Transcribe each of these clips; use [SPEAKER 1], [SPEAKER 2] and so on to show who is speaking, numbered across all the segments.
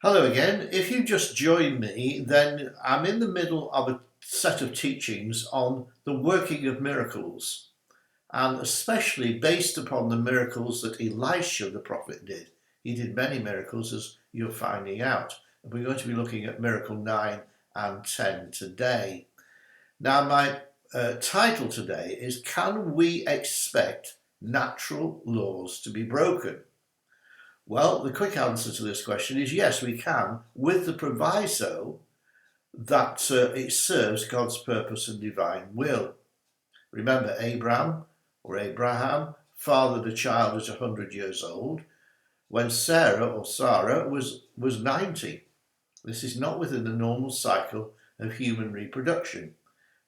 [SPEAKER 1] Hello again. If you just joined me, then I'm in the middle of a set of teachings on the working of miracles, and especially based upon the miracles that Elisha the prophet did. He did many miracles, as you're finding out. And we're going to be looking at miracle 9 and 10 today. Now, my title today is, Can we expect natural laws to be broken? Well, the quick answer to this question is yes, we can, with the proviso that it serves God's purpose and divine will. Remember, Abraham fathered a child at 100 years old when Sara was 90. This is not within the normal cycle of human reproduction,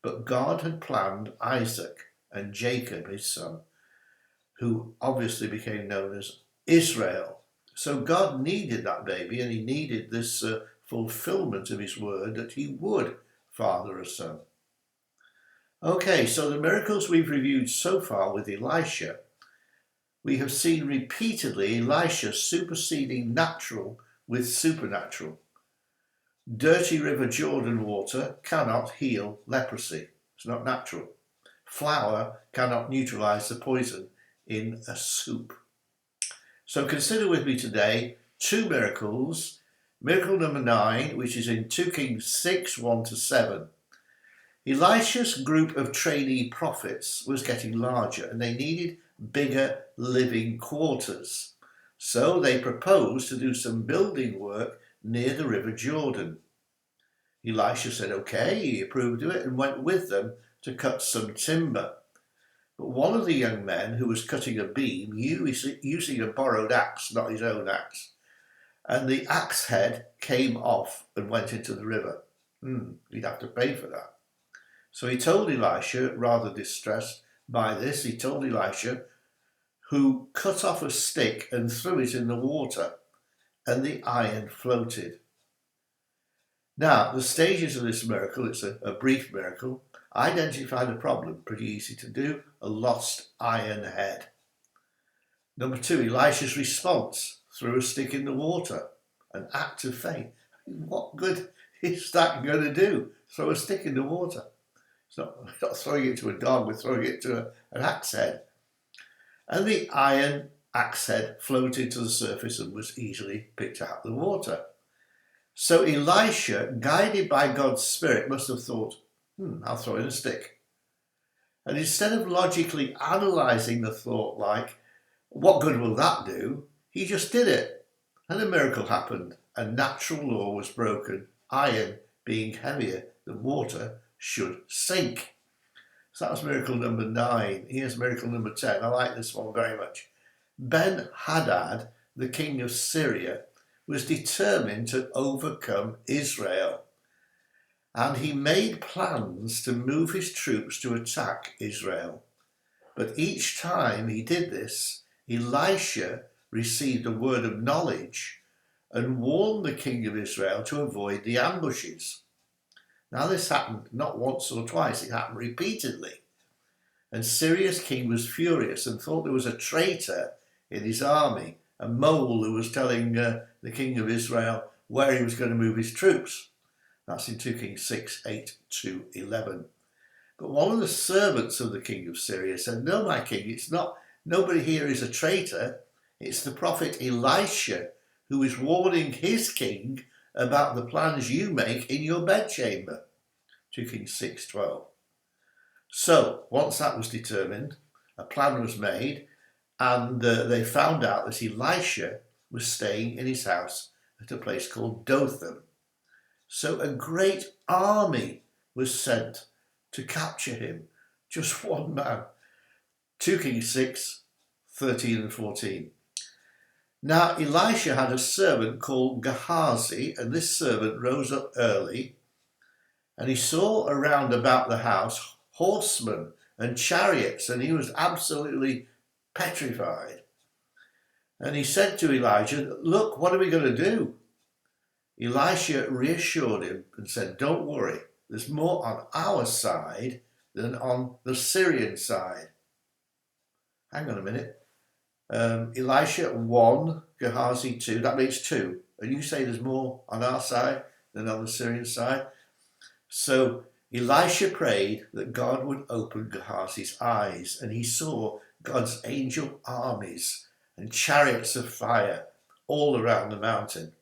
[SPEAKER 1] but God had planned Isaac and Jacob, his son, who obviously became known as Israel. So God needed that baby, and he needed this fulfillment of his word that he would father a son. Okay, so the miracles we've reviewed so far with Elisha, we have seen repeatedly Elisha superseding natural with supernatural. Dirty River Jordan water cannot heal leprosy. It's not natural. Flour cannot neutralize the poison in a soup. So consider with me today two miracles. Miracle number 9, which is in 2 Kings 6, 1-7. Elisha's group of trainee prophets was getting larger and they needed bigger living quarters. So they proposed to do some building work near the River Jordan. Elisha said okay, he approved of it and went with them to cut some timber. But one of the young men who was cutting a beam using a borrowed axe, not his own axe, and the axe head came off and went into the river. He'd have to pay for that. So he told Elisha, rather distressed by this, he told Elisha, who cut off a stick and threw it in the water, and the iron floated. Now, the stages of this miracle, it's a brief miracle. Identify the problem, pretty easy to do, a lost iron head. Number 2, Elisha's response, threw a stick in the water, an act of faith. What good is that going to do? Throw a stick in the water. It's not throwing it to a dog, we're throwing it to an axe head. And the iron axe head floated to the surface and was easily picked out of the water. So Elisha, guided by God's Spirit, must have thought, I'll throw in a stick. And instead of logically analysing the thought like, what good will that do? He just did it. And a miracle happened. A natural law was broken. Iron, being heavier than water, should sink. So that was miracle number 9. Here's miracle number 10. I like this one very much. Ben-Hadad, the king of Syria, was determined to overcome Israel. And he made plans to move his troops to attack Israel. But each time he did this, Elisha received a word of knowledge and warned the king of Israel to avoid the ambushes. Now this happened not once or twice, it happened repeatedly. And Syria's king was furious and thought there was a traitor in his army, a mole who was telling the king of Israel where he was going to move his troops. That's in 2 Kings 6, 8-11. But one of the servants of the king of Syria said, no, my king, it's not, nobody here is a traitor. It's the prophet Elisha who is warning his king about the plans you make in your bedchamber. 2 Kings 6, 12. So once that was determined, a plan was made, and they found out that Elisha was staying in his house at a place called Dothan. So a great army was sent to capture him. Just one man. 2 Kings 6, 13 and 14. Now Elisha had a servant called Gehazi, and this servant rose up early, and he saw around about the house horsemen and chariots, and he was absolutely petrified. And he said to Elijah, look, what are we going to do? Elisha reassured him and said, don't worry, there's more on our side than on the Syrian side. Hang on a minute. Elisha 1, Gehazi 2, that makes 2. And you say there's more on our side than on the Syrian side? So Elisha prayed that God would open Gehazi's eyes, and he saw God's angel armies and chariots of fire all around the mountain.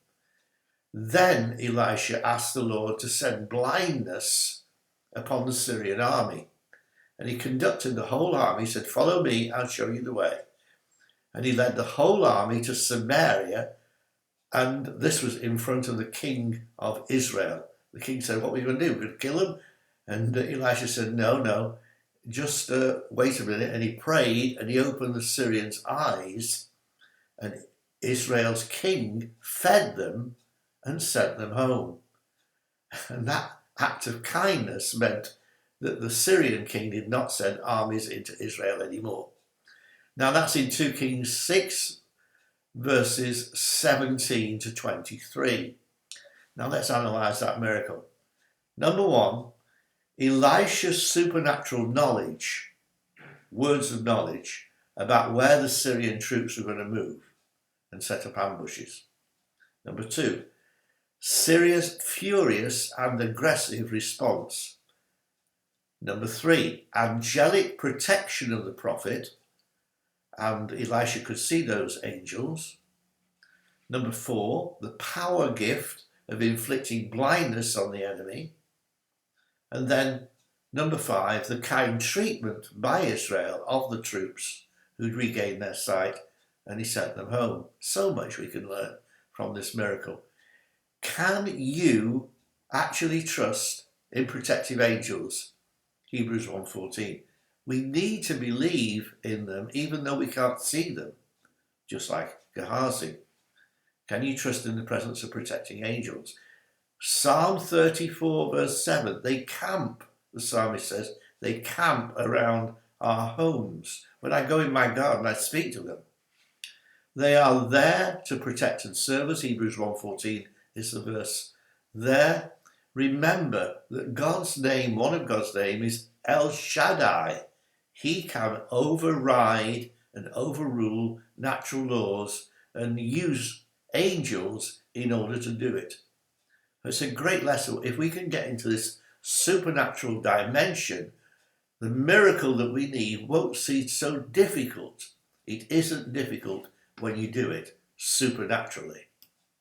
[SPEAKER 1] Then Elisha asked the Lord to send blindness upon the Syrian army. And he conducted the whole army, said, "Follow me, I'll show you the way." And he led the whole army to Samaria, and this was in front of the king of Israel. The king said, "What are we going to do? We're going to kill him?" And Elisha said, no, just wait a minute. And he prayed, and he opened the Syrians' eyes, and Israel's king fed them and sent them home. And that act of kindness meant that the Syrian king did not send armies into Israel anymore. Now that's in 2 Kings 6, verses 17 to 23. Now let's analyse that miracle. Number one, Elisha's supernatural knowledge, words of knowledge, about where the Syrian troops were going to move and set up ambushes. Number two, Syria's furious and aggressive response. Number three, angelic protection of the prophet, and Elisha could see those angels. Number four, the power gift of inflicting blindness on the enemy. And then number five, the kind treatment by Israel of the troops who'd regained their sight, and he sent them home. So much we can learn from this miracle. Can you actually trust in protective angels? Hebrews 1:14. We need to believe in them even though we can't see them, just like Gehazi. Can you trust in the presence of protecting angels? Psalm 34 verse 7, they camp, the psalmist says, they camp around our homes. When I go in my garden, I speak to them. They are there to protect and serve us. Hebrews 1:14 is the verse there. Remember that God's name, one of God's name, is El Shaddai. He can override and overrule natural laws and use angels in order to do it. It's a great lesson. If we can get into this supernatural dimension, the miracle that we need won't seem so difficult. It isn't difficult when you do it supernaturally.